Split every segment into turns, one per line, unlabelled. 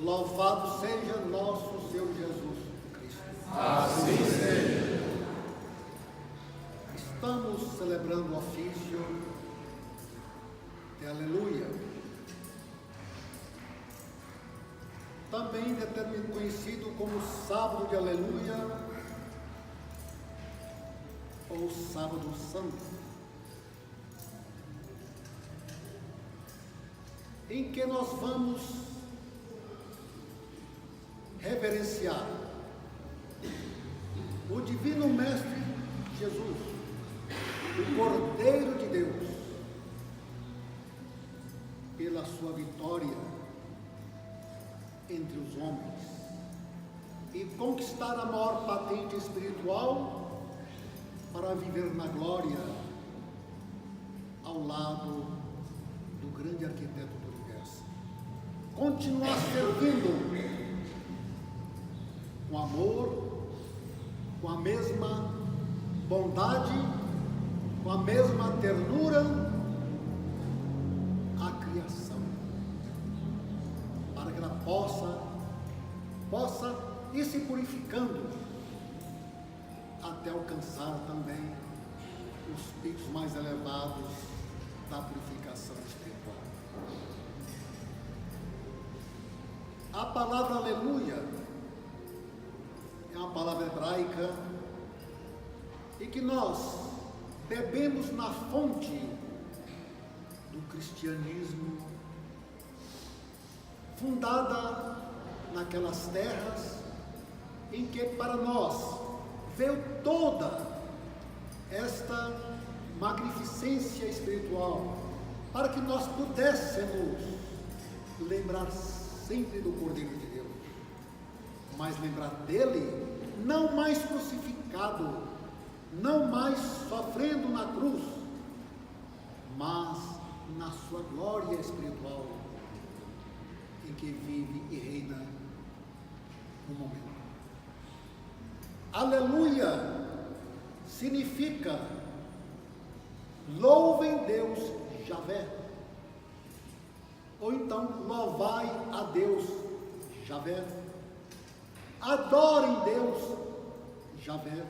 Louvado seja nosso Senhor Jesus Cristo.
Assim seja.
Estamos celebrando o ofício de Aleluia, também conhecido como Sábado de Aleluia ou Sábado Santo, em que nós vamos reverenciar o Divino Mestre Jesus, o Cordeiro de Deus, pela sua vitória entre os homens e conquistar a maior patente espiritual para viver na glória ao lado do grande arquiteto do universo. Continuar servindo com amor, com a mesma bondade, com a mesma ternura à criação, para que ela possa ir se purificando até alcançar também os picos mais elevados da purificação espiritual. A palavra aleluia é uma palavra hebraica e que nós bebemos na fonte do cristianismo, fundada naquelas terras em que para nós veio toda esta magnificência espiritual, para que nós pudéssemos lembrar sempre do Cordeiro de Deus, mas lembrar dele não mais crucificado, não mais sofrendo na cruz, mas na sua glória espiritual, em que vive e reina no momento. Aleluia significa louvem Deus Javé, ou então louvai a Deus Javé, adorem Deus Javé,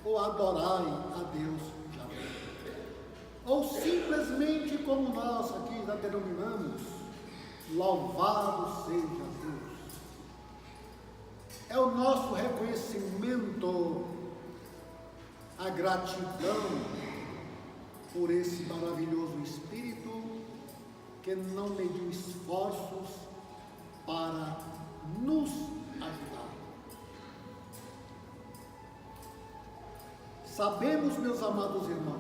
ou adorai a Deus Javé, ou simplesmente como nós aqui já denominamos, louvado seja Deus. É o nosso reconhecimento, a gratidão por esse maravilhoso Espírito que não mediu esforços para nos ajudar. Sabemos, meus amados irmãos,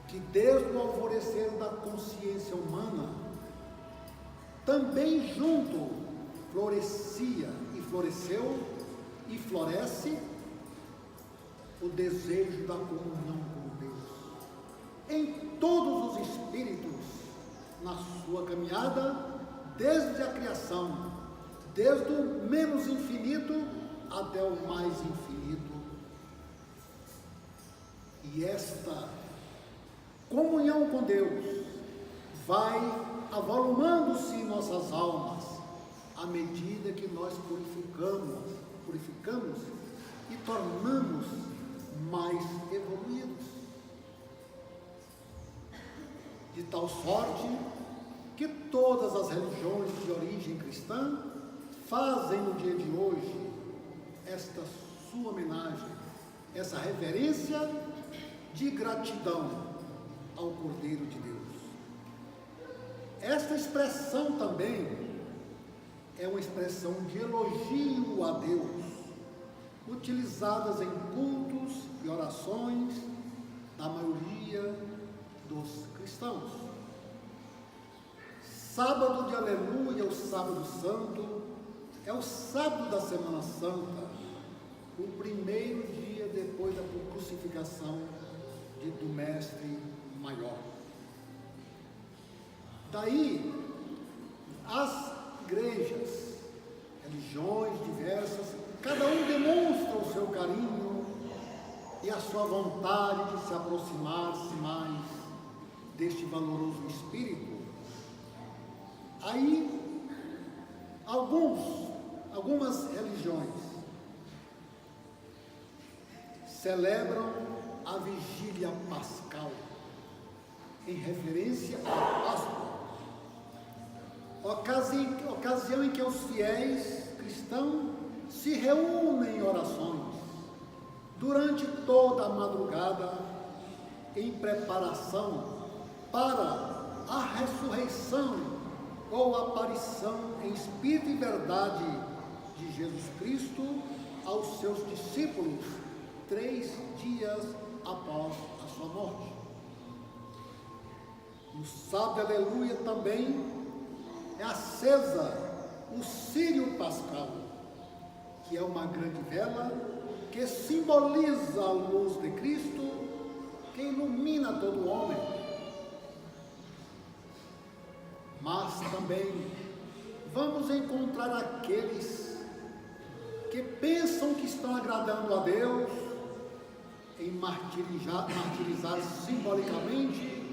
que desde o alvorecer da consciência humana, também junto florescia e floresceu e floresce o desejo da comunhão com Deus, em todos os espíritos, na sua caminhada, desde a criação, desde o menos infinito até o mais infinito. E esta comunhão com Deus vai avolumando-se em nossas almas, à medida que nós purificamos e tornamos mais evoluídos. tal sorte que todas as religiões de origem cristã fazem no dia de hoje esta sua homenagem, essa reverência de gratidão ao Cordeiro de Deus. Esta expressão também é uma expressão de elogio a Deus, utilizadas em cultos e orações da maioria dos cristãos. Sábado de Aleluia, o Sábado Santo, é o sábado da Semana Santa, o primeiro dia depois da crucificação do Mestre Maior. Daí, as igrejas, religiões diversas, cada um demonstra o seu carinho e a sua vontade de se aproximar-se mais deste valoroso Espírito. Aí, algumas religiões celebram a vigília pascal, em referência à Páscoa, ocasião em que os fiéis cristãos se reúnem em orações durante toda a madrugada em preparação para a ressurreição ou aparição em espírito e verdade de Jesus Cristo aos seus discípulos 3 dias após a sua morte. No sábado de Aleluia também é acesa o círio pascal, que é uma grande vela que simboliza a luz de Cristo que ilumina todo homem. Mas também vamos encontrar aqueles que pensam que estão agradando a Deus em martirizar simbolicamente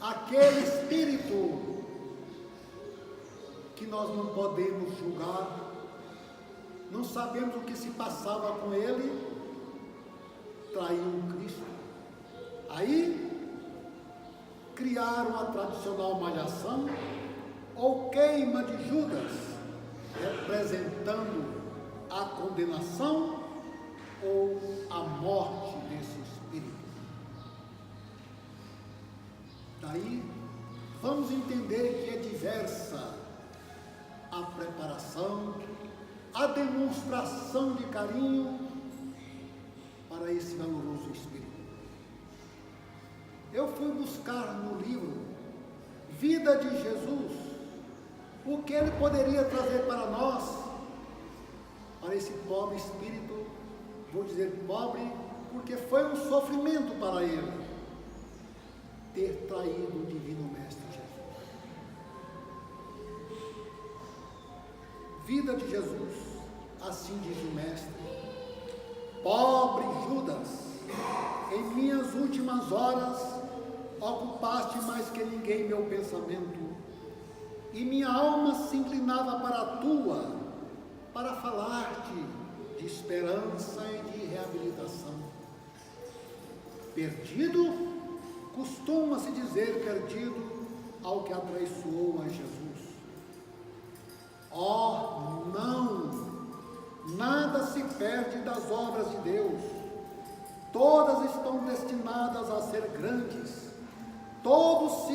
aquele espírito que nós não podemos julgar, não sabemos o que se passava com ele, traiu Cristo. Aí criaram a tradicional malhação ou queima de Judas, representando a condenação ou a morte desse espírito. Daí vamos entender que é diversa a preparação, a demonstração de carinho para esse valoroso espírito. Eu fui buscar no livro Vida de Jesus o que ele poderia trazer para nós, para esse pobre espírito. Vou dizer pobre porque foi um sofrimento para ele ter traído o divino Mestre Jesus. Vida de Jesus, assim diz o Mestre: pobre Judas, em minhas últimas horas ocupaste mais que ninguém meu pensamento, e minha alma se inclinava para a tua, para falar-te de esperança e de reabilitação. Perdido, costuma-se dizer perdido ao que atraiçoou a Jesus. Oh, não! Nada se perde das obras de Deus. Todas estão destinadas a ser grandes. Todas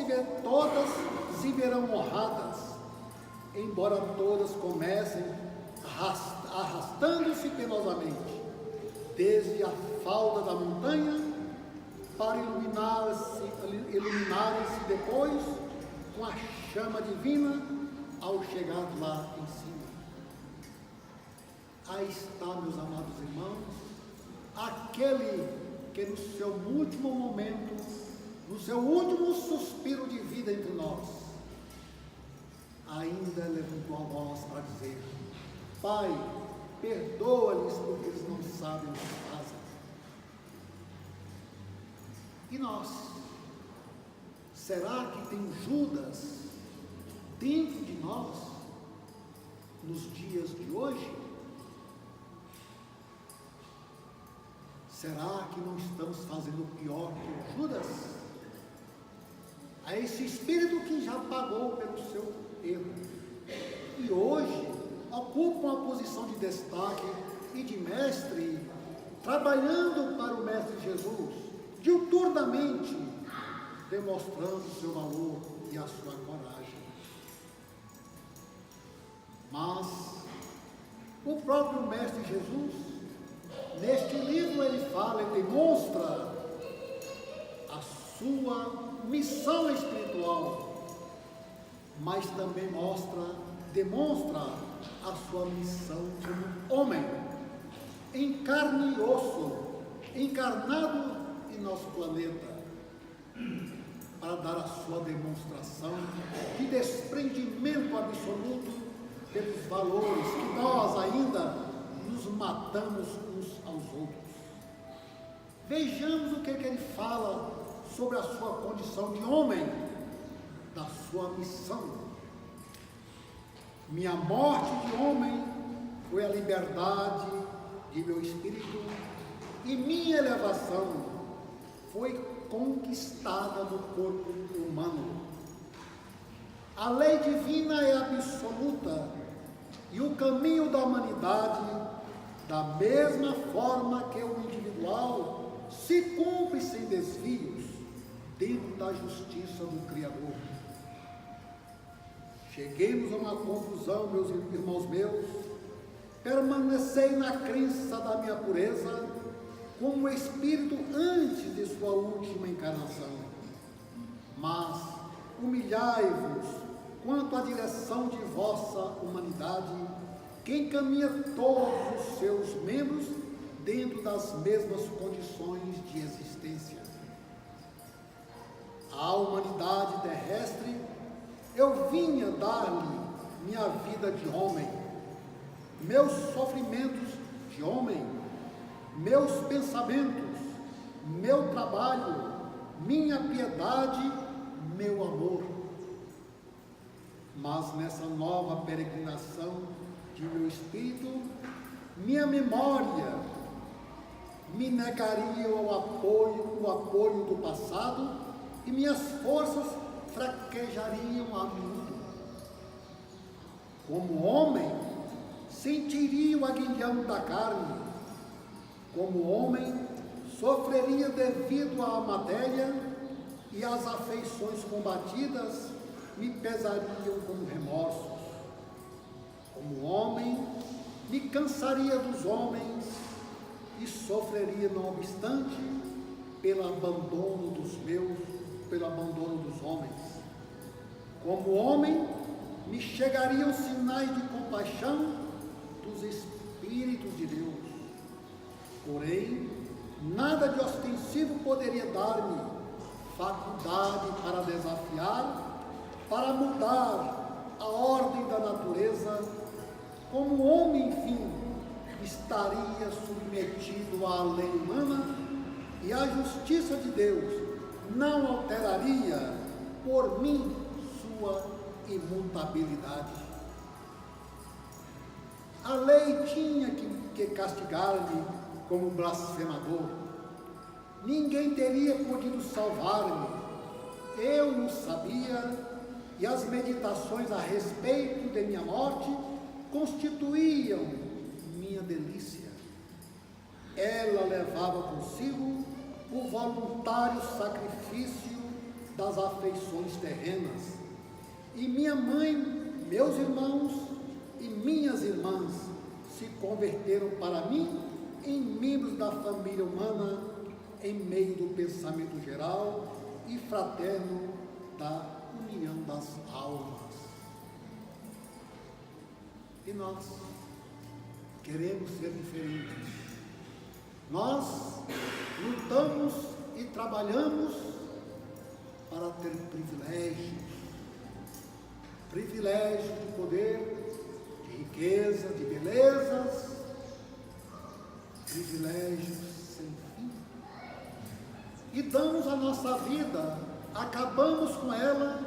se verão honradas, embora todas comecem arrastando-se penosamente, desde a falda da montanha, para iluminarem-se depois com a chama divina ao chegar lá em cima. Aí está, meus amados irmãos, aquele que no seu último momento, no seu último suspiro de vida entre nós, ainda levantou a voz para dizer: Pai, perdoa-lhes porque eles não sabem o que fazem. E nós? Será que tem Judas dentro de nós nos dias de hoje? Será que não estamos fazendo pior que o Judas? a esse espírito que já pagou pelo seu erro e hoje ocupa uma posição de destaque e de mestre, trabalhando para o Mestre Jesus, diuturnamente, demonstrando o seu valor e a sua coragem. Mas o próprio Mestre Jesus, neste livro, ele fala e demonstra a sua missão espiritual, mas também demonstra a sua missão como homem, em carne e osso, encarnado em nosso planeta, para dar a sua demonstração de desprendimento absoluto pelos valores que nós ainda nos matamos uns aos outros. Vejamos o que ele fala sobre a sua condição de homem, da sua missão. Minha morte de homem foi a liberdade de meu espírito e minha elevação foi conquistada no corpo humano. A lei divina é absoluta e o caminho da humanidade, da mesma forma que o individual, se cumpre sem desvios dentro da justiça do Criador. Cheguemos a uma conclusão, meus irmãos meus, permanecei na crença da minha pureza, como espírito antes de sua última encarnação. Mas humilhai-vos quanto à direção de vossa humanidade, que encaminha todos os seus membros dentro das mesmas condições de existência. À humanidade terrestre, eu vinha dar-lhe minha vida de homem, meus sofrimentos de homem, meus pensamentos, meu trabalho, minha piedade, meu amor. Mas nessa nova peregrinação de meu espírito, minha memória me negaria o apoio do passado e minhas forças fraquejariam a miúdo. Como homem, sentiria o aguilhão da carne. Como homem, sofreria devido à matéria e às afeições combatidas me pesariam como remorsos. Como homem, me cansaria dos homens e sofreria, não obstante, pelo abandono dos homens. Como homem, me chegariam sinais de compaixão dos Espíritos de Deus. Porém, nada de ostensivo poderia dar-me faculdade para desafiar, para mudar a ordem da natureza. Como homem, enfim, estaria submetido à lei humana e a justiça de Deus não alteraria por mim sua imutabilidade. A lei tinha que castigar-me como blasfemador. Ninguém teria podido salvar-me. Eu o sabia, e as meditações a respeito de minha morte constituíam minha delícia. Ela levava consigo o voluntário sacrifício das afeições terrenas, e minha mãe, meus irmãos e minhas irmãs se converteram para mim em membros da família humana, em meio do pensamento geral e fraterno da união das almas. E nós queremos ser diferentes. Nós lutamos e trabalhamos para ter privilégios de poder, de riqueza, de belezas, privilégios sem fim. E damos a nossa vida, acabamos com ela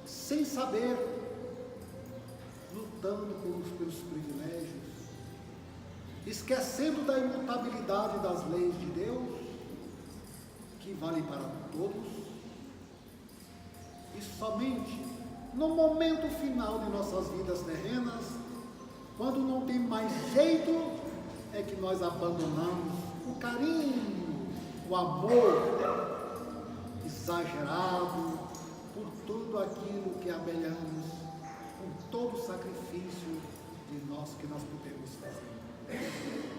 sem saber, lutando pelos privilégios, esquecendo da imutabilidade das leis de Deus, que vale para todos, E somente no momento final de nossas vidas terrenas, quando não tem mais jeito, é que nós abandonamos o carinho, o amor exagerado por tudo aquilo que abelhamos, com todo o sacrifício de nós que nós podemos fazer.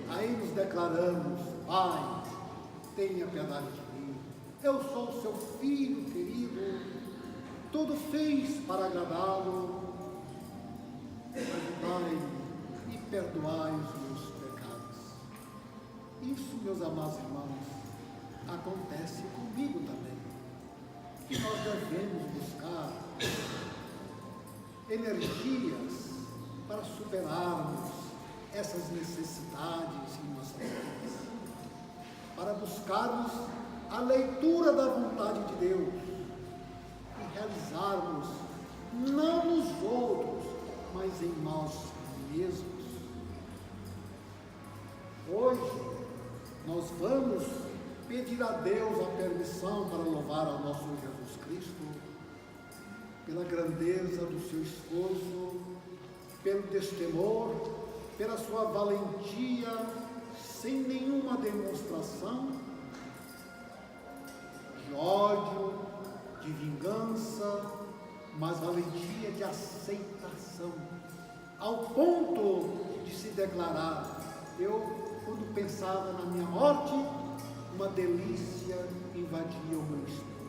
Aí nos declaramos: Pai, tenha piedade de mim, eu sou o seu filho querido, tudo fiz para agradá-lo, ajudai-me e perdoai os meus pecados. Isso, meus amados irmãos, acontece comigo também. E nós devemos buscar energias para superarmos essas necessidades em nossas vidas, para buscarmos a leitura da vontade de Deus e realizarmos não nos outros, mas em nós mesmos. Hoje nós vamos pedir a Deus a permissão para louvar ao nosso Jesus Cristo pela grandeza do seu esforço, pelo destemor, pela sua valentia, sem nenhuma demonstração de ódio, de vingança, mas valentia de aceitação, ao ponto de se declarar: eu, quando pensava na minha morte, uma delícia invadia o meu espírito.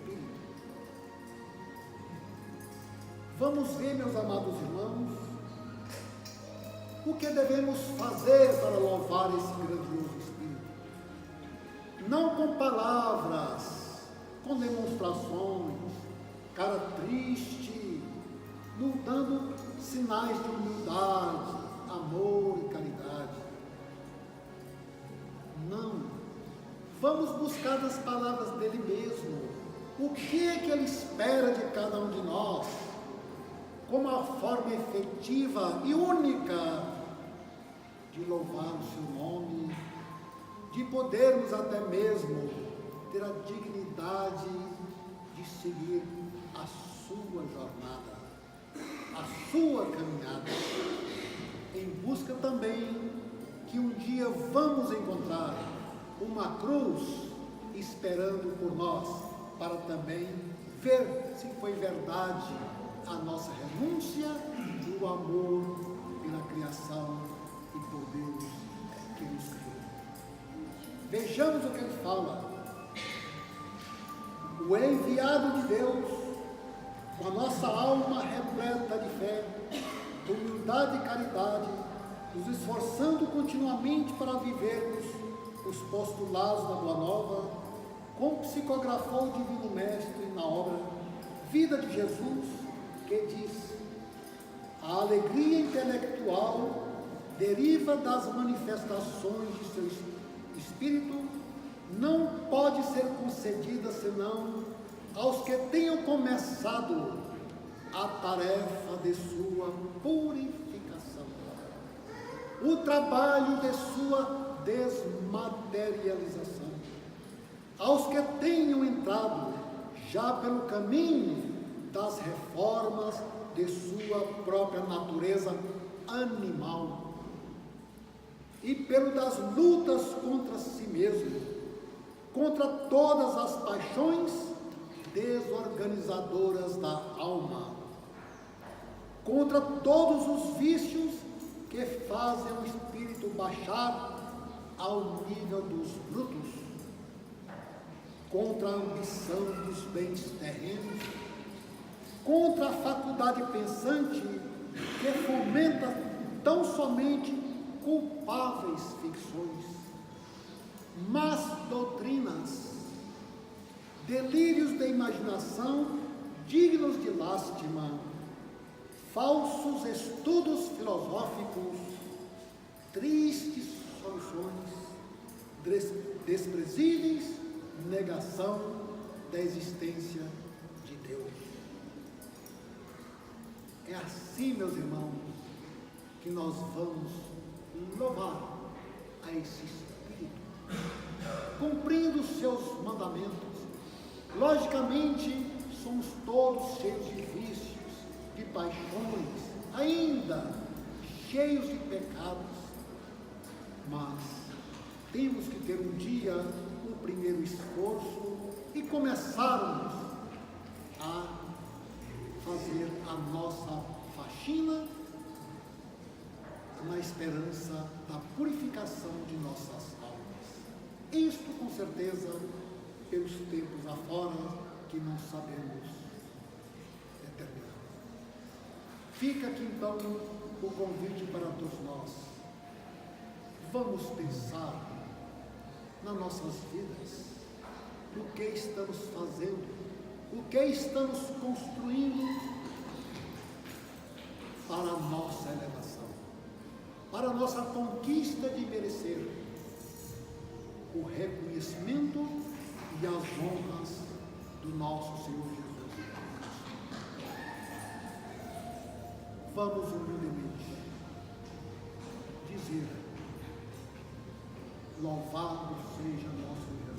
Vamos ver, meus amados irmãos, o que devemos fazer para louvar esse grandioso Espírito. Não com palavras, com demonstrações, cara triste, dando sinais de humildade, amor e caridade. Não. Vamos buscar nas palavras dele mesmo o que é que ele espera de cada um de nós, como a forma efetiva e única de louvar o seu nome, de podermos até mesmo ter a dignidade de seguir a sua jornada, a sua caminhada, em busca também que um dia vamos encontrar uma cruz esperando por nós, para também ver se foi verdade a nossa renúncia e o amor pela criação e por Deus que nos criou. Vejamos o que ele fala. O enviado de Deus, com a nossa alma repleta de fé, de humildade e caridade, nos esforçando continuamente para vivermos os postulados da Boa Nova, como psicografou o Divino Mestre na obra Vida de Jesus, que diz: a alegria intelectual deriva das manifestações de seu espírito, não pode ser concedida senão aos que tenham começado a tarefa de sua purificação, o trabalho de sua desmaterialização, aos que tenham entrado já pelo caminho das reformas de sua própria natureza animal e pelo das lutas contra si mesmo, contra todas as paixões desorganizadoras da alma, contra todos os vícios que fazem o espírito baixar ao nível dos brutos, contra a ambição dos bens terrenos, contra a faculdade pensante que fomenta tão somente culpáveis ficções, más doutrinas, delírios de imaginação dignos de lástima, falsos estudos filosóficos, tristes soluções, desprezíveis negação da existência de Deus. É assim, meus irmãos, que nós vamos louvar a esse Espírito, cumprindo os seus mandamentos, logicamente somos todos cheios de vícios, de paixões, ainda cheios de pecados, mas temos que ter um dia um primeiro esforço e começarmos a fazer a nossa faxina na esperança da purificação de nossas almas. Isto com certeza pelos tempos afora que não sabemos determinar. Fica aqui então o convite para todos nós. Vamos pensar nas nossas vidas, no que estamos fazendo, o que estamos construindo para a nossa elevação, para a nossa conquista de merecer o reconhecimento e as honras do nosso Senhor Jesus. Vamos humildemente dizer: louvado seja nosso Deus.